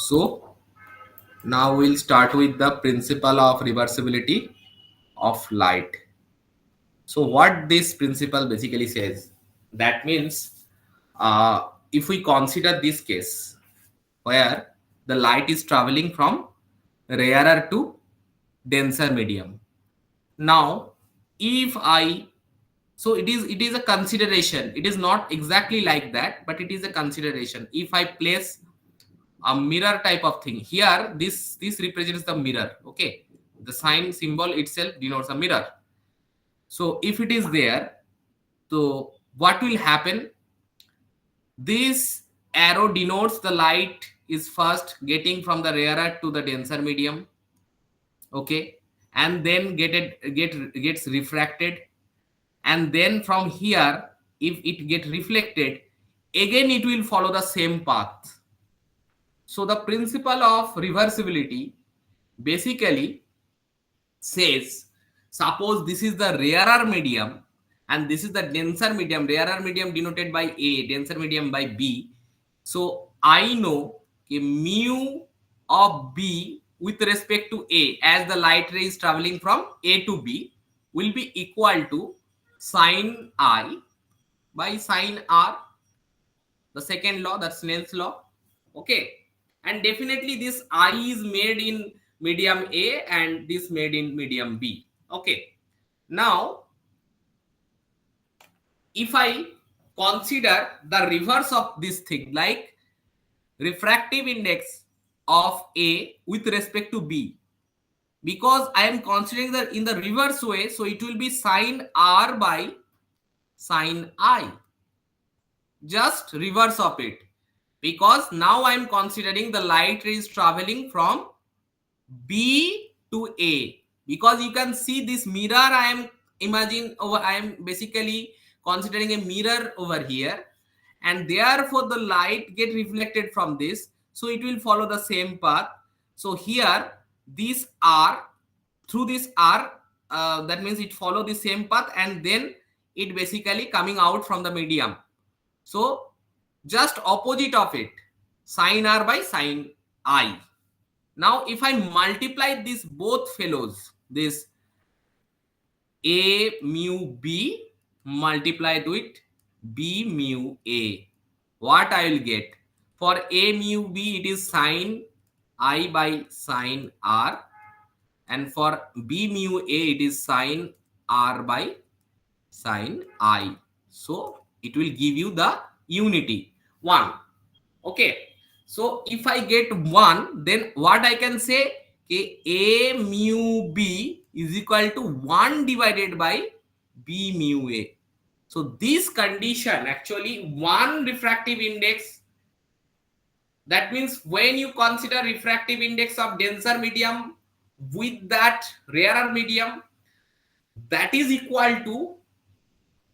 So now we'll start with the principle of reversibility of light. So what this principle basically says, that means if we consider this case where the light is traveling from rarer to denser medium. Now if I, so it is a consideration, it is not exactly like that, but it is a consideration. If I place a mirror type of thing here, this represents the mirror. Okay, the sign symbol itself denotes a mirror. So if it is there, so what will happen, this arrow denotes the light is first getting from the rarer to the denser medium. Okay, and then gets refracted, and then from here, if it get reflected again, it will follow the same path. So the principle of reversibility basically says, suppose this is the rarer medium and this is the denser medium, rarer medium denoted by A, denser medium by B. So I know mu of B with respect to A, as the light ray is traveling from A to B, will be equal to sine I by sine R, the second law, that's Snell's law. Okay, and definitely this I is made in medium A and this made in medium B. Okay, now if I consider the reverse of this thing, like refractive index of A with respect to B, because I am considering that in the reverse way, so it will be sine R by sine I, just reverse of it, because now I am considering the light ray is traveling from B to A, because you can see this mirror, I am imagine over, I am basically considering a mirror over here, and therefore the light get reflected from this, so it will follow the same path. So here this R, through this R, that means it follow the same path, and then it basically coming out from the medium. So just opposite of it, sine R by sine I. Now if I multiply these both fellows, this A mu B multiplied with B mu A, what I will get? For A mu B, it is sine I by sine R, and for B mu A, it is sine R by sine I. So it will give you the unity 1. Okay, so if I get 1, then what I can say, okay, A mu B is equal to 1 divided by B mu A. So this condition, actually 1 refractive index, that means when you consider refractive index of denser medium with that rarer medium, that is equal to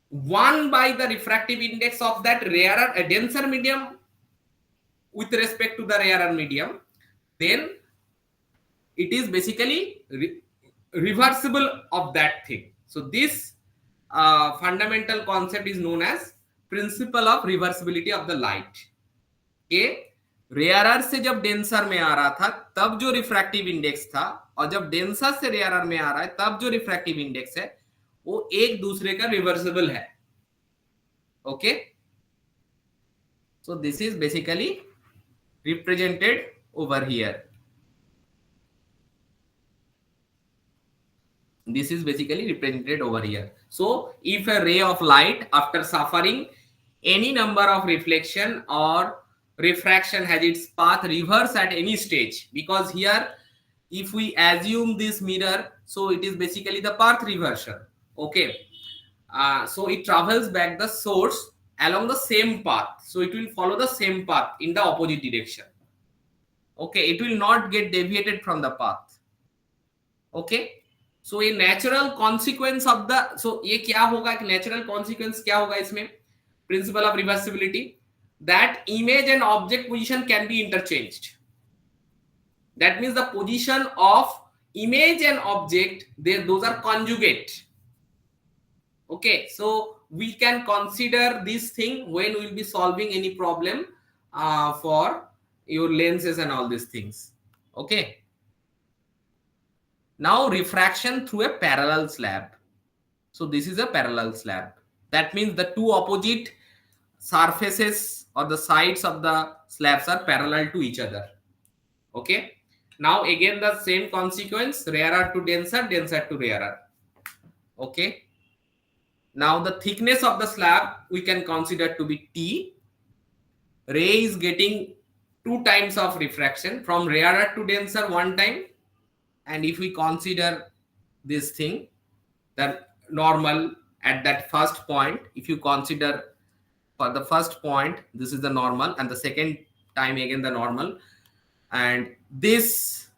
1 by the refractive index of that rarer denser medium with respect to the rarer medium, then it is basically reversible of that thing. So this fundamental concept is known as principle of reversibility of the light. Okay, rarer से जब denser में आ रहा था तब जो refractive index था, और जब डेंसर से रेयरर में आ रहा है तब जो रिफ्रैक्टिव इंडेक्स है वो एक दूसरे का रिवर्सिबल है. Okay, so this is basically represented over here. This is basically represented over here. So if a ray of light after suffering any number of reflection or refraction has its path reverse at any stage, because here if we assume this mirror, so it is basically the path reversion. Okay, so it travels back the source along the same path, so it will follow the same path in the opposite direction. Okay, it will not get deviated from the path. Okay, so a natural consequence of the, so ये क्या होगा, एक natural consequence क्या होगा इसमें, principle of reversibility, that image and object position can be interchanged. That means the position of image and object, those are conjugate. Okay, so we can consider this thing when we will be solving any problem for your lenses and all these things. Okay. Now refraction through a parallel slab. So this is a parallel slab. That means the two opposite surfaces or the sides of the slabs are parallel to each other. Okay. Now again the same consequence, rarer to denser, denser to rarer. Okay. Now the thickness of the slab we can consider to be T. Ray is getting two times of refraction, from rarer to denser one time. And if we consider this thing, the normal at that first point, if you consider for the first point, this is the normal, and the second time again the normal. And this,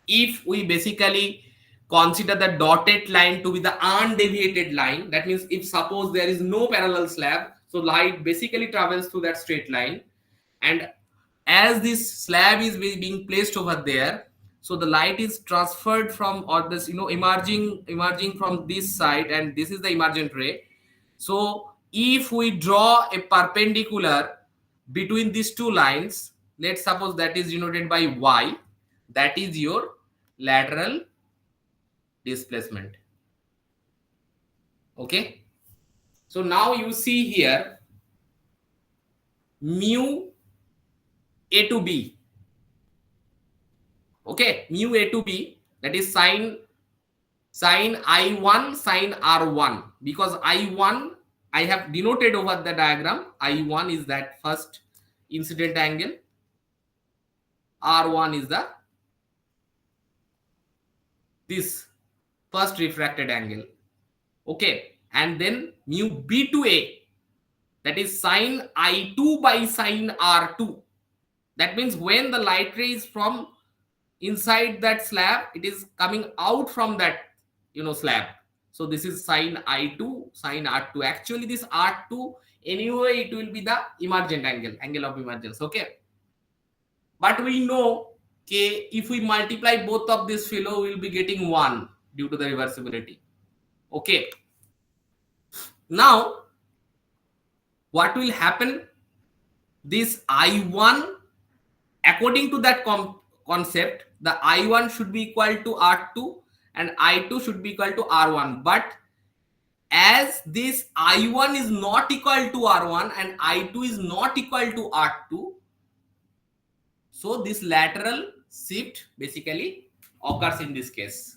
if we basically consider the dotted line to be the undeviated line, that means if suppose there is no parallel slab, so light basically travels through that straight line. And as this slab is being placed over there, so the light is transferred from, or this, emerging from this side, and this is the emergent ray. So if we draw a perpendicular between these two lines, let's suppose that is denoted by y, that is your lateral displacement. Okay. So now you see here mu a to b. Okay, mu a to b, that is sine I1 sine R1, because I1 I have denoted over the diagram. I1 is that first incident angle, R1 is the this first refracted angle. Okay, and then mu b to a, that is sine I2 by sine R2. That means when the light ray is from inside that slab, it is coming out from that slab. So this is sine I2 sine R2. Actually this R2 anyway it will be the emergent angle of emergence. Okay, but we know, okay, if we multiply both of this fellow, we will be getting 1 due to the reversibility. Okay, now what will happen, this I1, according to that concept, the I1 should be equal to R2 and I2 should be equal to R1. But as this I1 is not equal to R1 and I2 is not equal to R2, so this lateral shift basically occurs in this case.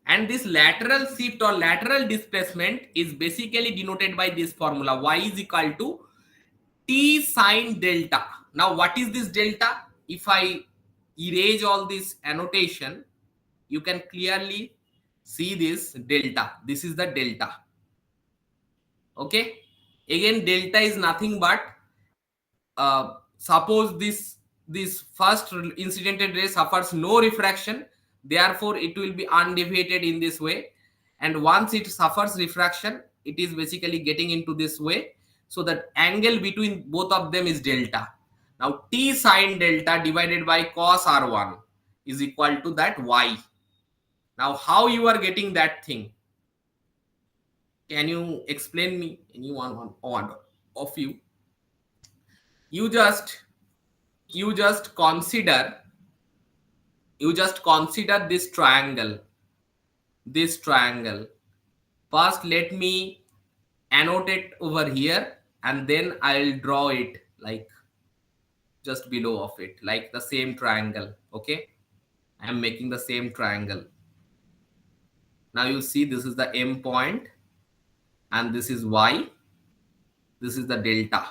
And this lateral shift or lateral displacement is basically denoted by this formula, y is equal to T sine delta. Now what is this delta? If I erase all this annotation, you can clearly see this delta. This is the delta. Okay, again delta is nothing but suppose this first incidented ray suffers no refraction, therefore it will be undeviated in this way, and once it suffers refraction, it is basically getting into this way. So that angle between both of them is delta. Now T sine delta divided by cos R1 is equal to that y. Now how you are getting that thing? Can you explain me? Anyone one of you? You just consider this triangle. First let me annotate over here, and then I'll draw it like just below of it, like the same triangle. Okay, I am making the same triangle. Now you see this is the M point and this is Y, this is the delta.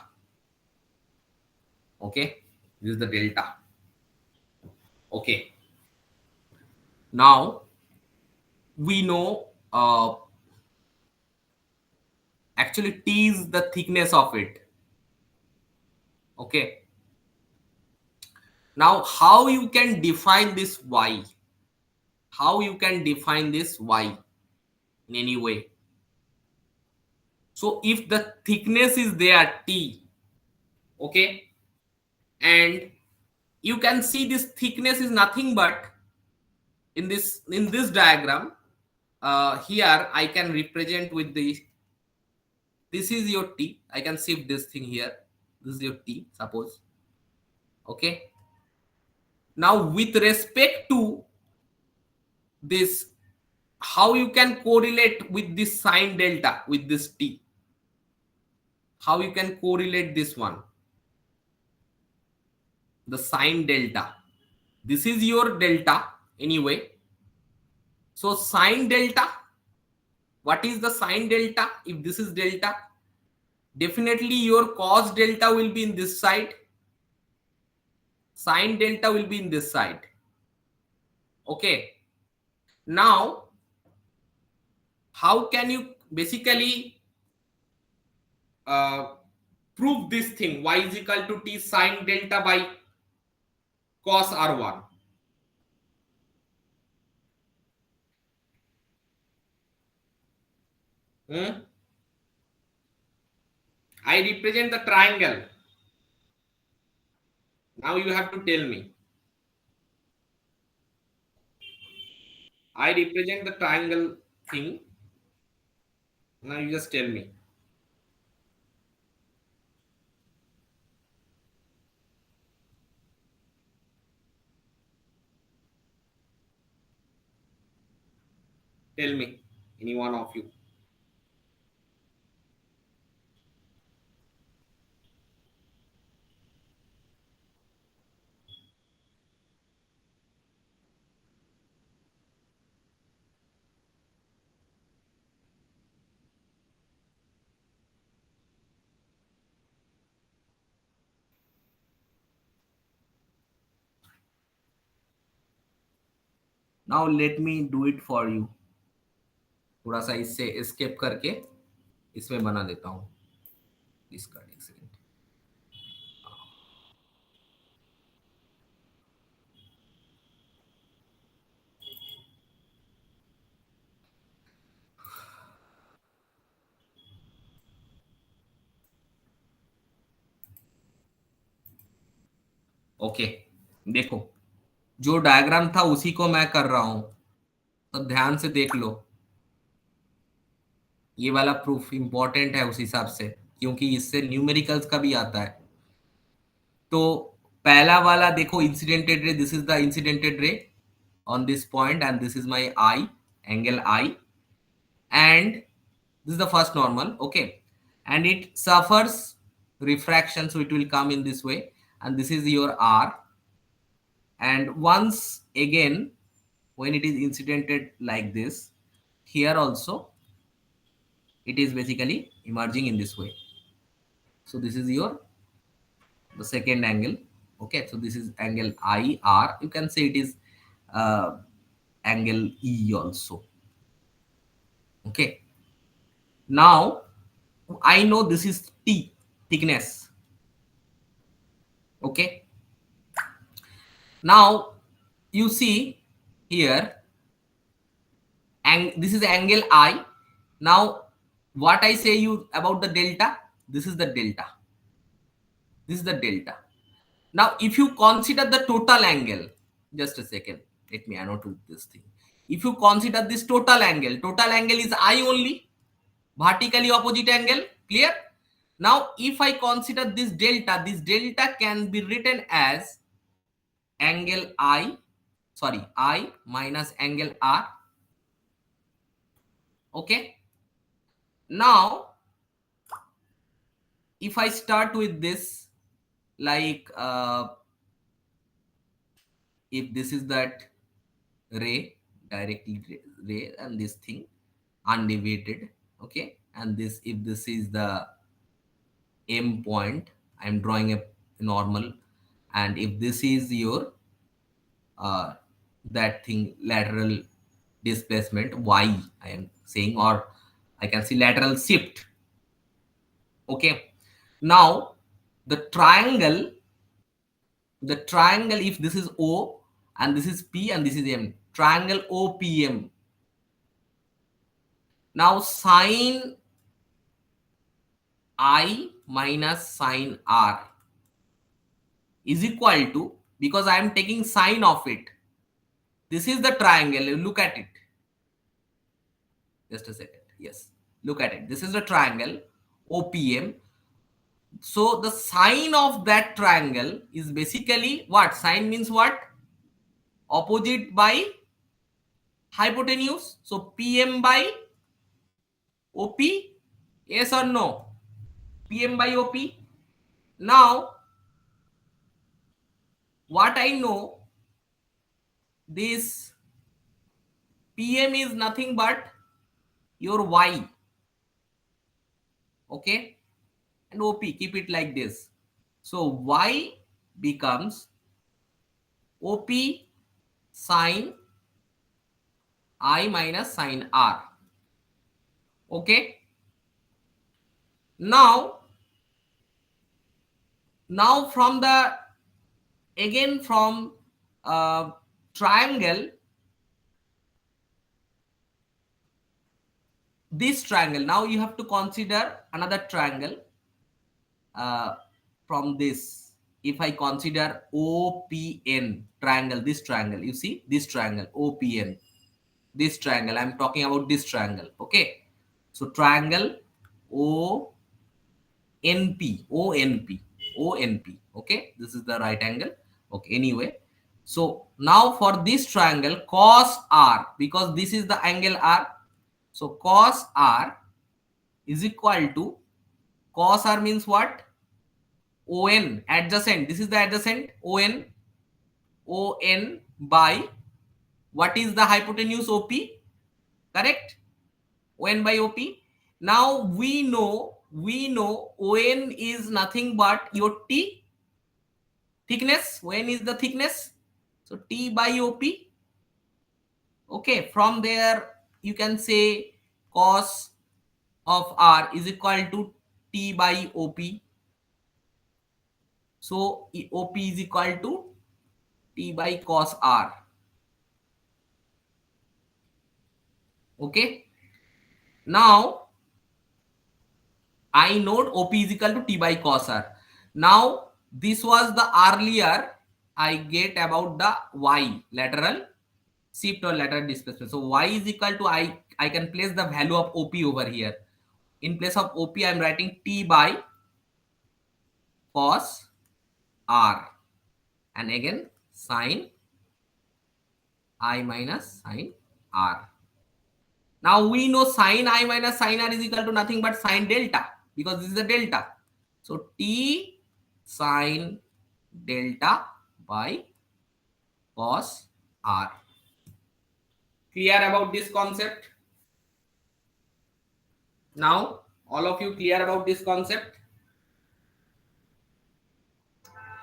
Okay, this is the delta. Okay, now we know actually T is the thickness of it. Okay, now how you can define this Y? How you can define this Y in any way? So if the thickness is there T, okay, and you can see this thickness is nothing but in this diagram, here I can represent with this is your T. I can shift this thing here. This is your T, suppose. Okay. Now with respect to this, how you can correlate with this sine delta with this t, how you can correlate this one, the sine delta, this is your delta anyway. So sine delta, what is the sine delta? If this is delta, definitely your cos delta will be in this side, sine delta will be in this side. Okay. Now how can you basically uh, prove this thing, y is equal to t sine delta by cos r1? Hmm? I represent the triangle. Now you have to tell me. I represent the triangle thing. Now you just tell me. Tell me, any one of you. Now let me do it for you. थोड़ा सा इससे escape करके इसमें बना देता हूँ इसका, एक सेकंड. ओके. देखो, जो डायग्राम था उसी को मैं कर रहा हूं, तो ध्यान से देख लो. ये वाला प्रूफ इंपॉर्टेंट है उस हिसाब से, क्योंकि इससे न्यूमेरिकल्स का भी आता है. तो पहला वाला देखो, इंसिडेंटेड रे, दिस इज द इंसिडेंटेड रे on this point and this is my eye, angle I, and this is the first normal. Okay. And it suffers refraction, so it will come in this way, and this is your R. And once again, when it is incidented like this, here also it is basically emerging in this way. So this is your the second angle. Okay, so this is angle IR. You can say it is uh, angle E also. Okay. Now I know this is T, thickness. Okay. Now you see here, and this is angle I. Now what I say you about the delta, this is the delta. This is the delta. Now if you consider the total angle, just a second, let me annotate this thing. If you consider this total angle is I only, vertically opposite angle, clear? Now if I consider this delta can be written as angle I minus angle R. Okay. Now if I start with this, like if this is that ray, directly ray, and this thing undeviated, okay, and this, if this is the M point, I'm drawing a normal, and if this is your uh, that thing, lateral displacement y, I am saying, or I can see lateral shift. Okay. Now the triangle, if this is O and this is P and this is M, triangle OPM. Now sine I minus sine R is equal to, because I am taking sine of it, this is the triangle, look at it, just a second, yes, look at it, this is the triangle OPM. So the sine of that triangle is basically what? Sine means what? Opposite by hypotenuse. So PM by OP. Yes or no? PM by OP. Now, what I know, this PM is nothing but your Y. Okay. And OP, keep it like this. So Y becomes OP sine I minus sine R. Okay. Now, from the, again from triangle, this triangle, now you have to consider another triangle uh, from this. If I consider OPN triangle, this triangle, you see this triangle OPN, this triangle, I'm talking about this triangle. Okay, so triangle ONP, ONP. Okay, this is the right angle. Okay, anyway, so now for this triangle cos R, because this is the angle R, so cos R is equal to, cos R means what? ON, adjacent. This is the adjacent, ON, ON by, what is the hypotenuse? OP, correct? ON by OP. Now we know ON is nothing but your T, thickness. ON is the thickness. So T by OP. Okay, from there you can say cos of R is equal to T by OP. So OP is equal to T by cos R. Okay. Now I note OP is equal to T by cos R. Now this was the earlier I get about the Y, lateral shift or lateral displacement. So Y is equal to, I can place the value of OP over here. In place of OP I am writing T by cos R, and again sine I minus sine R. Now we know sine I minus sine R is equal to nothing but sine delta, because this is a delta. So T sine delta by cos R. Clear about this concept? Now all of you clear about this concept?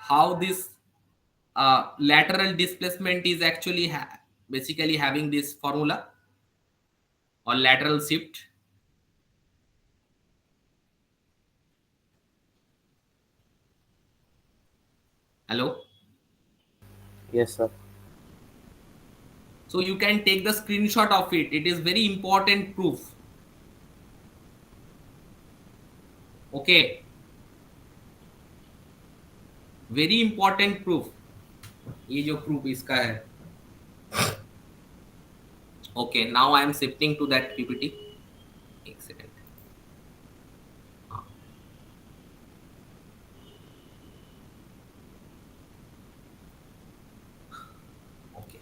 How this lateral displacement is actually basically having this formula, or lateral shift. Hello? Yes, sir. So you can take the screenshot of it. It is very important proof. Okay. Very important proof. ये जो proof इसका है. Okay, now I am shifting to that PPT. एक second. Okay.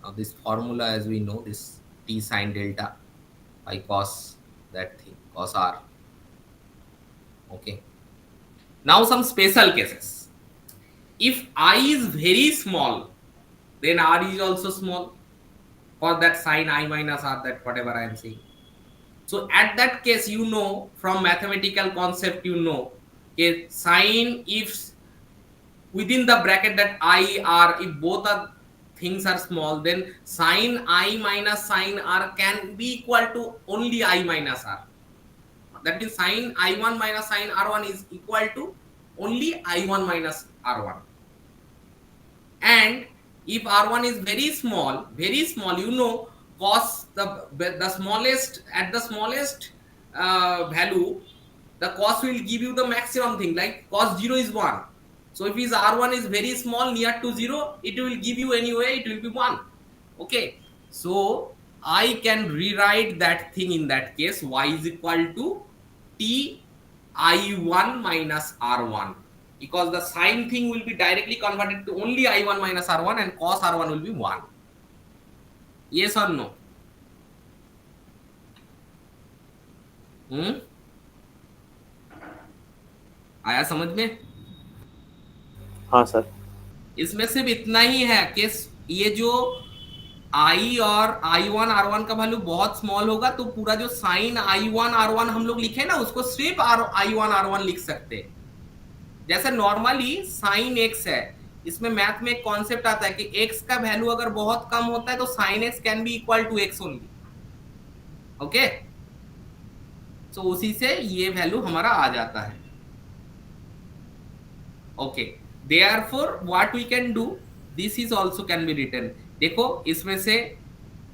Now this formula, as we know, this T sine delta by cos that thing, cos R. Okay. Now some special cases. If I is very small, then R is also small. For that sine I minus R, that whatever I am saying. So at that case, you know, from mathematical concept, you know, okay, sine, if within the bracket that I R, if both are things are small, then sine I minus sine R can be equal to only I minus R. That means sine I1 minus sine R1 is equal to only I1 minus R1. And if R1 is very small, you know, cos the smallest, at the smallest value, the cos will give you the maximum thing, like cos 0 is 1. So if his R1 is very small, near to 0, it will give you anyway, it will be 1. Okay, so I can rewrite that thing in that case. Y is equal to T I1 minus R1, because the sine thing will be directly converted to only I1 minus R1 and cos R1 will be 1. Yes or no? हम्म, आया समझ में? हाँ sir. इसमें सिर्फ इतना ही है कि ये जो आई और I1 R1 का वैल्यू बहुत स्मॉल होगा तो पूरा जो साइन I1 R1 हम लोग लिखे ना उसको सिर्फ I1 R1 लिख सकते हैं। जैसे नॉर्मली साइन एक्स है, इसमें मैथ में एक कॉन्सेप्ट आता है कि एक्स का वैल्यू अगर बहुत कम होता है तो sine X can be equal to X only. Okay, तो उसी से ये वैल्यू हमारा आ जाता है। Okay, therefore what we can do, this is also can be written. देखो इसमें से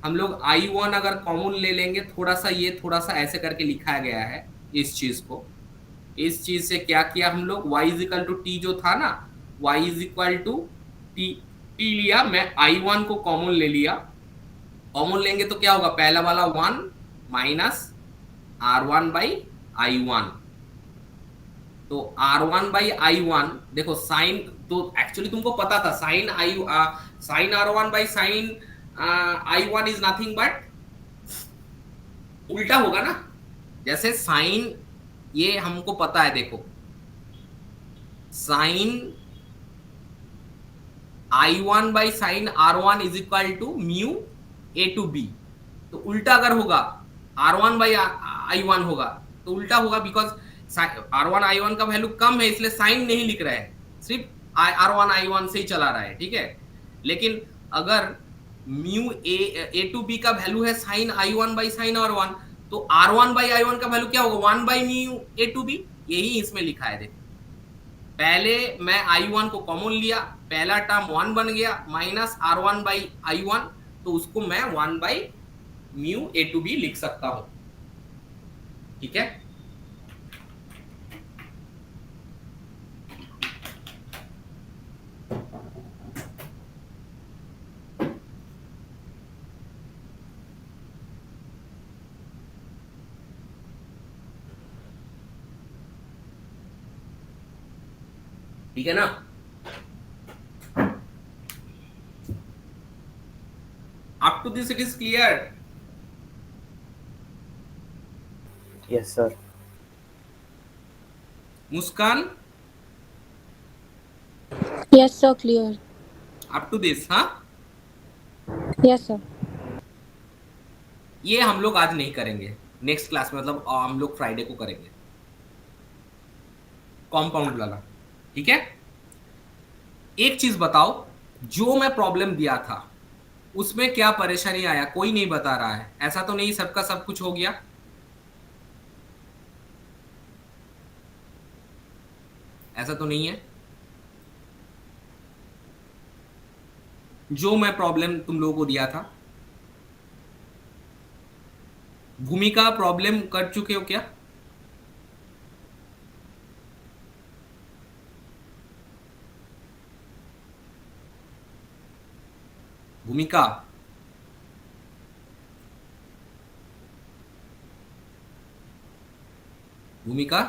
हम लोग I1 अगर कॉमन ले लेंगे, थोड़ा सा ये थोड़ा सा ऐसे करके लिखा गया है इस चीज को। इस चीज से क्या किया हम लोग, y is equal to T जो था ना, y is equal to T, T लिया, मैं I1 को कॉमन ले लिया। कॉमन लेंगे तो क्या होगा, पहला वाला 1 माइनस R1 बाई I1। तो R1 बाई I1, देखो साइन तो एक्चुअली तुमको पता था sine R1 by sine I1 is nothing but उल्टा होगा ना। जैसे साइन, ये हमको पता है, देखो sine I1 by sine R1 is equal to mu A to B. तो उल्टा अगर होगा, R1 बाई I1 होगा तो उल्टा होगा, बिकॉज R1 I1 का वैल्यू कम है इसलिए साइन नहीं लिख रहा है, सिर्फ R1 I1 से ही चला रहा है, ठीक है। लेकिन अगर म्यू ए टू बी का वैल्यू है sine I1 by sine R1, तो R1 बाई I1 का वैल्यू क्या होगा, 1 by mu A to B. यही इसमें लिखा है, देखो पहले मैं I1 को कॉमन लिया, पहला टर्म 1 बन गया माइनस R1 बाई I1, तो उसको मैं 1 by mu A to B लिख सकता हूं, ठीक है। ठीक है ना? Up to this it is clear? Yes sir. Muskan, Yes, sir, clear. Up to this? हाँ, Yes, sir. ये हम लोग आज नहीं करेंगे, नेक्स्ट क्लास में, मतलब हम लोग फ्राइडे को करेंगे कॉम्पाउंड वाला, ठीक है। एक चीज बताओ, जो मैं प्रॉब्लम दिया था उसमें क्या परेशानी आया, कोई नहीं बता रहा है, ऐसा तो नहीं सबका सब कुछ हो गया? ऐसा तो नहीं है? जो मैं प्रॉब्लम तुम लोगों को दिया था, भूमिका प्रॉब्लम कर चुके हो क्या? भूमिका, भूमिका